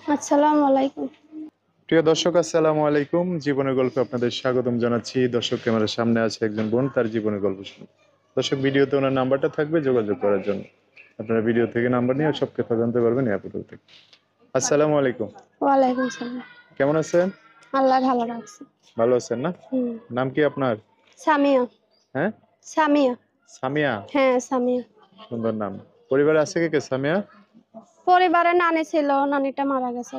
আসসালামু আলাইকুম। প্রিয় দর্শক, আসসালামু আলাইকুম। জীবনের গল্পে আপনাদের স্বাগতম জানাচ্ছি। দর্শক, ক্যামেরার সামনে আছে একজন বোন, তার জীবনের গল্প শুনুন। দর্শক, ভিডিওতে ওনার নাম্বারটা থাকবে যোগাযোগ করার জন্য। আপনারা ভিডিও থেকে নাম্বার নিয়ে সব কথা জানতে পারবেন এই অ্যাপের থেকে। আসসালামু আলাইকুম। ওয়ালাইকুম সালাম। কেমন আছেন? আল্লাহ ভালো রাখছে। ভালো আছেন না? হুম। নাম কি আপনার? সামিয়া। হ্যাঁ, সামিয়া। সামিয়া। হ্যাঁ, সামিয়া। সুন্দর নাম। পরিবারে আছে কে কে সামিয়া? পরিবারে নানি ছিল, নানিটা মারা গেছে।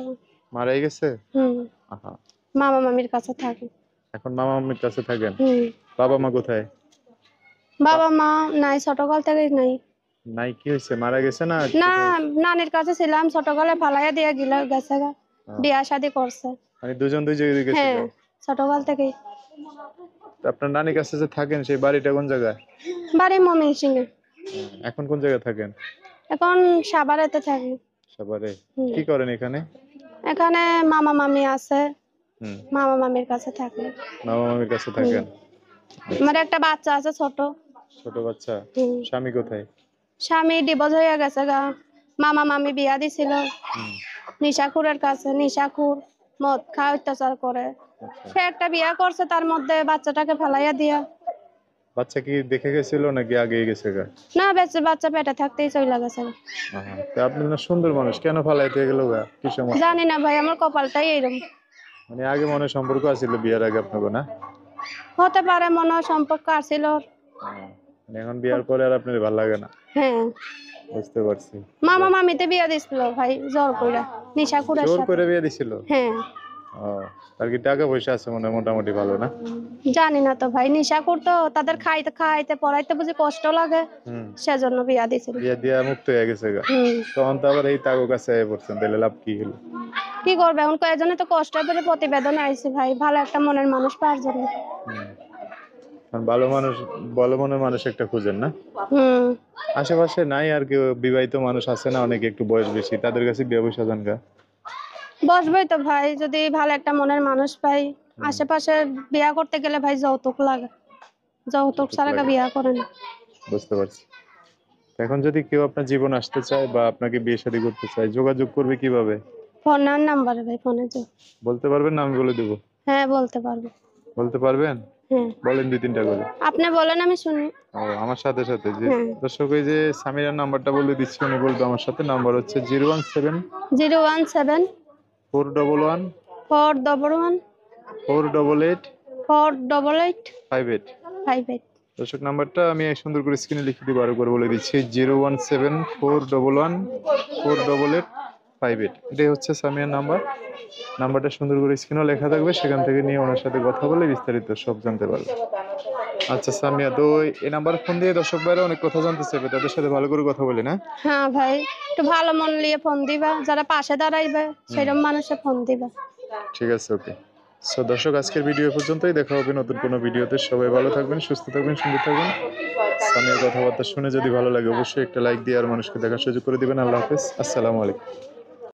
মারাই গেছে? হুম। আহা। মামা মামির কাছে থাকি। এখন মামা মামির কাছে থাকেন? হুম। বাবা মা কোথায়? বাবা মা নাই, ছোটকাল থেকেই নাই। নাই, কি হয়েছে? মারা গেছে না না, ছোট? নানির কাছে ছিলাম, ছোটকালে ফালাইয়া দিয়ে গেছে গা। আহ, বিয়া শাদি করছে। মানে দুজন দুই জায়গায় গেছে হ্যাঁ, গা? ছোটকাল থেকেই। তো আপনার নানির কাছে যে থাকেন সেই বাড়িটা কোন জায়গায়? বাড়ি ময়মনসিংহে। এখন কোন জায়গায় থাকেন? এখন সাভারেতে থাকি। সাভারে। হুম। কি করেন এখানে? এখানে মামা মামি আছে, হুম। মামা মামির কাছে থাকি। মামা মামির কাছে হুম। থাকেন। আমার আচ্ছা। একটা বাচ্চা আছে ছোট। ছোট বাচ্চা? হুম। স্বামী কোথায়? স্বামী ডিভোর্স হয়ে গেছে গা। মামা মামি বিয়া দিছিল হুম। নিশাখুরের কাছে। নিশাখুর মদ খায়, অত্যাচার করে। আচ্ছা। সে একটা বিয়া করছে, তার মধ্যে বাচ্চাটাকে ফেলাইয়া দিয়া। বাচ্চা কি দেখে গেছিল নাকি আগে গেছে গা? না, বেঁচে বাচ্চা পেটে থাকতেই চলে গেছে। তো আপনি না সুন্দর মানুষ, কেন ফালাইতে গেল গা? কি সমস্যা? জানি না ভাই, আমার কপালটাই এরকম। মানে আগে মনে হয় সম্পর্ক আছিল বিয়ের আগে আপনাকে, না? হতে পারে, মনে হয় সম্পর্ক আছিল। মানে এখন বিয়ের পরে আর আপনার ভালো লাগে না? হ্যাঁ, বুঝতে পারছি। মামা মামিতে বিয়া দিছিল ভাই, জোর কইরা নিশাখুরের জোর সাথে। করে বিয়ে দিছিল? হ্যাঁ। ও, তার কি টাকা পয়সা আছে মনে হয় মোটামুটি, ভালো না? জানি না তো ভাই, নিশাখুর তো তাদের খাইতে খাইতে পড়াইতে বুঝি কষ্ট লাগে, হুম। সেজন্য বিয়া দিছিল। বিয়ে দিয়া মুক্ত হয়ে গেছে গা। হুম। তখন তো আবার এই তাগো কাছে আয়া পড়ছেন, তাহলে লাভ কি হলো? কি করবে এখন, কয়েকজনে তো কষ্ট করে প্রতিবেদন আইছে ভাই, ভালো একটা মনের মানুষ পাওয়ার জন্য। হুম। কারণ ভালো মানুষ, ভালো মনের মানুষ একটা খুঁজেন না? হুম। আশেপাশে নাই আর কেউ বিবাহিত মানুষ আছে না, অনেকে একটু বয়স বেশি, তাদের কাছে বিয়ে বসে যান গা। বসবই তো ভাই, যদি ভালো একটা মনের মানুষ পাই। হুম। আশেপাশে বিয়া করতে গেলে ভাই যৌতুক লাগে, যৌতুক যৌতুক ছাড়া কেউ লাগে। বিয়া করে না। বুঝতে পারছি। এখন যদি কেউ আপনার জীবন আসতে চায় বা আপনাকে বিয়ে শাদী করতে চায়, যোগাযোগ করবে কিভাবে? ফোনের নাম্বারে ভাই, ফোনে যে। বলতে পারবেন না? আমি বলে দেবো। হ্যাঁ, বলতে পারবো। বলতে পারবেন? হ্যাঁ, বলেন দুই তিনটা করে। আপনি বলেন, আমি শুনি। ও, আমার সাথে সাথে যে হ্যাঁ। দর্শক, এই যে সামিরার নাম্বারটা বলে দিচ্ছি, উনি বলবে আমার সাথে। নাম্বার হচ্ছে 017 017 411 411 488 488 58। 58। দর্শক, নাম্বারটা আমি সুন্দর করে স্ক্রিনে লিখে দিব, আরো করে বলে দিচ্ছি। 017 411 488 58। এটাই হচ্ছে সামিয়ার নাম্বার। নাম্বারটা সুন্দর করে স্ক্রিনে লেখা থাকবে, সেখান থেকে নিয়ে ওনার সাথে কথা বলে বিস্তারিত সব জানতে পারবে। আচ্ছা সামিয়া, তো এই নাম্বার ফোন দিয়ে দর্শক ভাইরা অনেক কথা জানতে চাইবে, তাদের সাথে ভালো করে কথা বলি না? হ্যাঁ ভাই, একটু ভালো মন নিয়ে ফোন দিবা, যারা পাশে দাঁড়াইবে সেরকম মানুষে ফোন দিবা। ঠিক আছে, ওকে। সো দর্শক, আজকের ভিডিও পর্যন্তই। দেখা হবে নতুন কোনো ভিডিওতে। সবাই ভালো থাকবেন, সুস্থ থাকবেন, সুন্দর থাকবেন। সামিয়ার কথাবার্তা শুনে যদি ভালো লাগে, অবশ্যই একটা লাইক দিয়ে আর মানুষকে দেখার সুযোগ করে দিবেন। আল্লাহ হাফেজ, আসসালামু আলাইকুম।